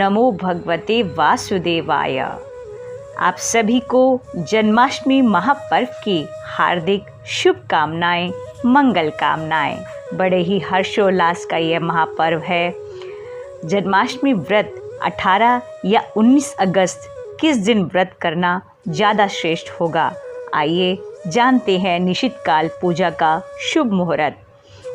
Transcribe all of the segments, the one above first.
नमो भगवते वासुदेवाय। आप सभी को जन्माष्टमी महापर्व की हार्दिक शुभकामनाएं, मंगल कामनाएं। बड़े ही हर्षोल्लास का यह महापर्व है। जन्माष्टमी व्रत 18 या 19 अगस्त किस दिन व्रत करना ज़्यादा श्रेष्ठ होगा? आइए जानते हैं निशित काल पूजा का शुभ मुहूर्त।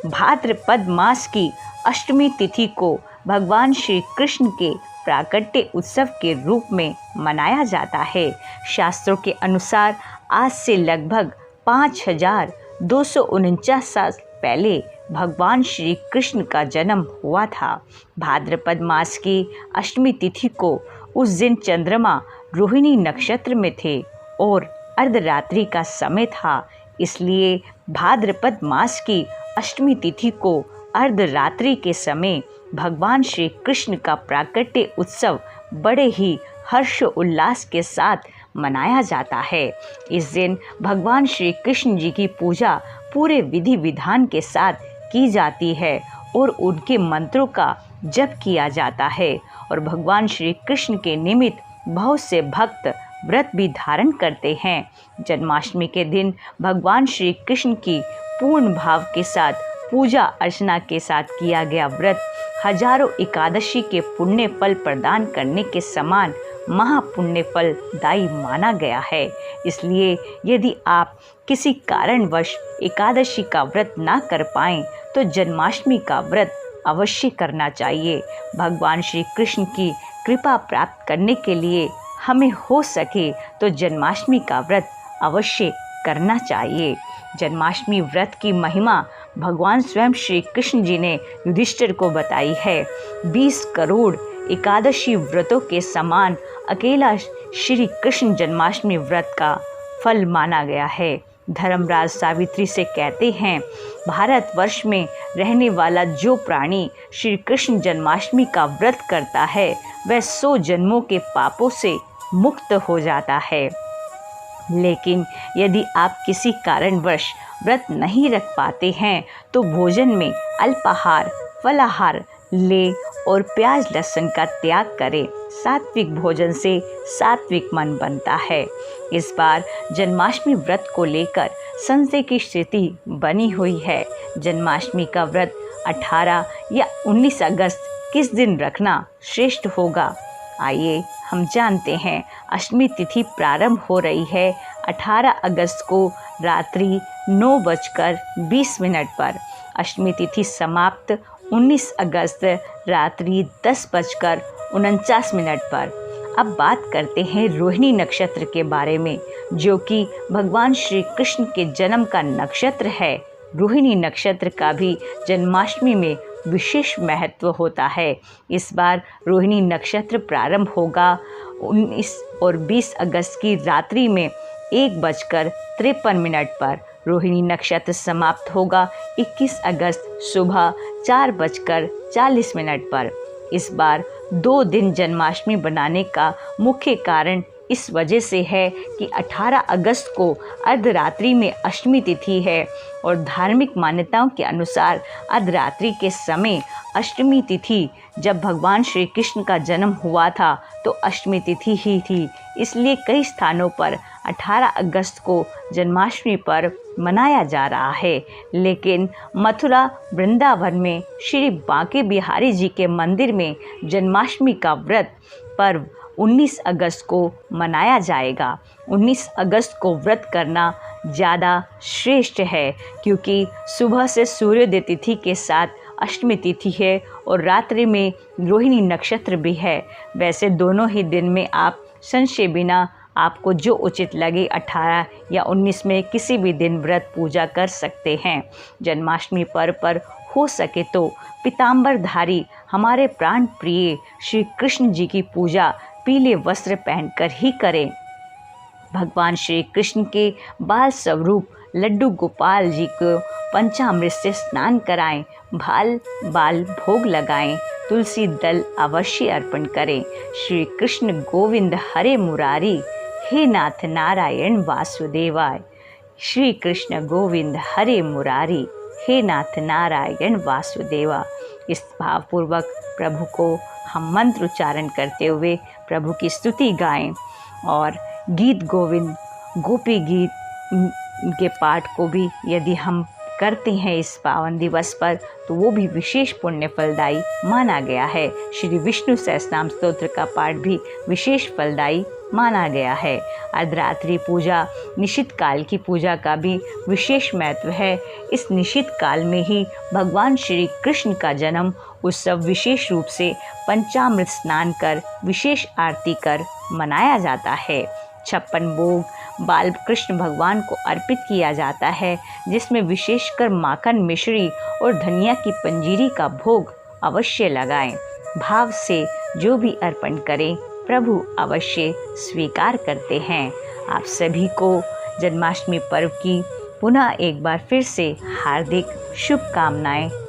भाद्रपद मास की अष्टमी तिथि को भगवान श्री कृष्ण के प्राकट्य उत्सव के रूप में मनाया जाता है। शास्त्रों के अनुसार आज से लगभग 5249 साल पहले भगवान श्री कृष्ण का जन्म हुआ था। भाद्रपद मास की अष्टमी तिथि को उस दिन चंद्रमा रोहिणी नक्षत्र में थे और अर्धरात्रि का समय था, इसलिए भाद्रपद मास की अष्टमी तिथि को अर्धरात्रि के समय भगवान श्री कृष्ण का प्राकट्य उत्सव बड़े ही हर्ष उल्लास के साथ मनाया जाता है। इस दिन भगवान श्री कृष्ण जी की पूजा पूरे विधि विधान के साथ की जाती है और उनके मंत्रों का जप किया जाता है और भगवान श्री कृष्ण के निमित्त बहुत से भक्त व्रत भी धारण करते हैं। जन्माष्टमी के दिन भगवान श्री कृष्ण की पूर्ण भाव के साथ पूजा अर्चना के साथ किया गया व्रत हजारों एकादशी के पुण्य फल प्रदान करने के समान महापुण्य फलदायी माना गया है। इसलिए यदि आप किसी कारणवश एकादशी का व्रत ना कर पाएं तो जन्माष्टमी का व्रत अवश्य करना चाहिए। भगवान श्री कृष्ण की कृपा प्राप्त करने के लिए हमें हो सके तो जन्माष्टमी का व्रत अवश्य करना चाहिए। जन्माष्टमी व्रत की महिमा भगवान स्वयं श्री कृष्ण जी ने युधिष्ठिर को बताई है। 20 करोड़ एकादशी व्रतों के समान अकेला श्री कृष्ण जन्माष्टमी व्रत का फल माना गया है। धर्मराज सावित्री से कहते हैं, भारतवर्ष में रहने वाला जो प्राणी श्री कृष्ण जन्माष्टमी का व्रत करता है वह 100 जन्मों के पापों से मुक्त हो जाता है। लेकिन यदि आप किसी कारणवश व्रत नहीं रख पाते हैं तो भोजन में अल्पाहार, फलाहार ले और प्याज लहसुन का त्याग करें। सात्विक भोजन से सात्विक मन बनता है। इस बार जन्माष्टमी व्रत को लेकर संशय की स्थिति बनी हुई है। जन्माष्टमी का व्रत 18 या 19 अगस्त किस दिन रखना श्रेष्ठ होगा? आइए हम जानते हैं। अष्टमी तिथि प्रारंभ हो रही है 18 अगस्त को रात्रि 9:20 पर। अष्टमी तिथि समाप्त 19 अगस्त रात्रि 10:49 पर। अब बात करते हैं रोहिणी नक्षत्र के बारे में, जो कि भगवान श्री कृष्ण के जन्म का नक्षत्र है। रोहिणी नक्षत्र का भी जन्माष्टमी में विशेष महत्व होता है। इस बार रोहिणी नक्षत्र प्रारंभ होगा 19 और 20 अगस्त की रात्रि में 1:53 पर। रोहिणी नक्षत्र समाप्त होगा 21 अगस्त सुबह 4:40 पर। इस बार 2 दिन जन्माष्टमी बनाने का मुख्य कारण इस वजह से है कि 18 अगस्त को अर्धरात्रि में अष्टमी तिथि है और धार्मिक मान्यताओं के अनुसार अर्धरात्रि के समय अष्टमी तिथि जब भगवान श्री कृष्ण का जन्म हुआ था तो अष्टमी तिथि ही थी। इसलिए कई स्थानों पर 18 अगस्त को जन्माष्टमी पर्व मनाया जा रहा है। लेकिन मथुरा वृंदावन में श्री बांके बिहारी जी के मंदिर में जन्माष्टमी का व्रत पर्व 19 अगस्त को मनाया जाएगा। 19 अगस्त को व्रत करना ज़्यादा श्रेष्ठ है क्योंकि सुबह से सूर्योदय तिथि के साथ अष्टमी तिथि है और रात्रि में रोहिणी नक्षत्र भी है। वैसे दोनों ही दिन में आप संशय बिना आपको जो उचित लगे 18 या 19 में किसी भी दिन व्रत पूजा कर सकते हैं। जन्माष्टमी पर्व पर हो सके तो पीताम्बरधारी हमारे प्राण प्रिय श्री कृष्ण जी की पूजा पीले वस्त्र पहनकर ही करें। भगवान श्री कृष्ण के बाल स्वरूप लड्डू गोपाल जी को पंचामृत से स्नान कराएं, बाल भोग लगाएं, तुलसी दल अवश्य अर्पण करें। श्री कृष्ण गोविंद हरे मुरारी, हे नाथ नारायण वासुदेवाय। श्री कृष्ण गोविंद हरे मुरारी, हे नाथ नारायण वासुदेवा। इस भावपूर्वक प्रभु को हम मंत्र उच्चारण करते हुए प्रभु की स्तुति गाएं और गीत गोविंद गोपी गीत के पाठ को भी यदि हम करते हैं इस पावन दिवस पर तो वो भी विशेष पुण्य फलदायी माना गया है। श्री विष्णु सहस्रनाम स्तोत्र का पाठ भी विशेष फलदायी माना गया है। अर्धरात्रि पूजा निशित काल की पूजा का भी विशेष महत्व है। इस निशित काल में ही भगवान श्री कृष्ण का जन्म उत्सव विशेष रूप से पंचामृत स्नान कर विशेष आरती कर मनाया जाता है। 56 भोग बाल कृष्ण भगवान को अर्पित किया जाता है, जिसमें विशेषकर माखन मिश्री और धनिया की पंजीरी का भोग अवश्य लगाएं। भाव से जो भी अर्पण करें प्रभु अवश्य स्वीकार करते हैं। आप सभी को जन्माष्टमी पर्व की पुनः एक बार फिर से हार्दिक शुभकामनाएं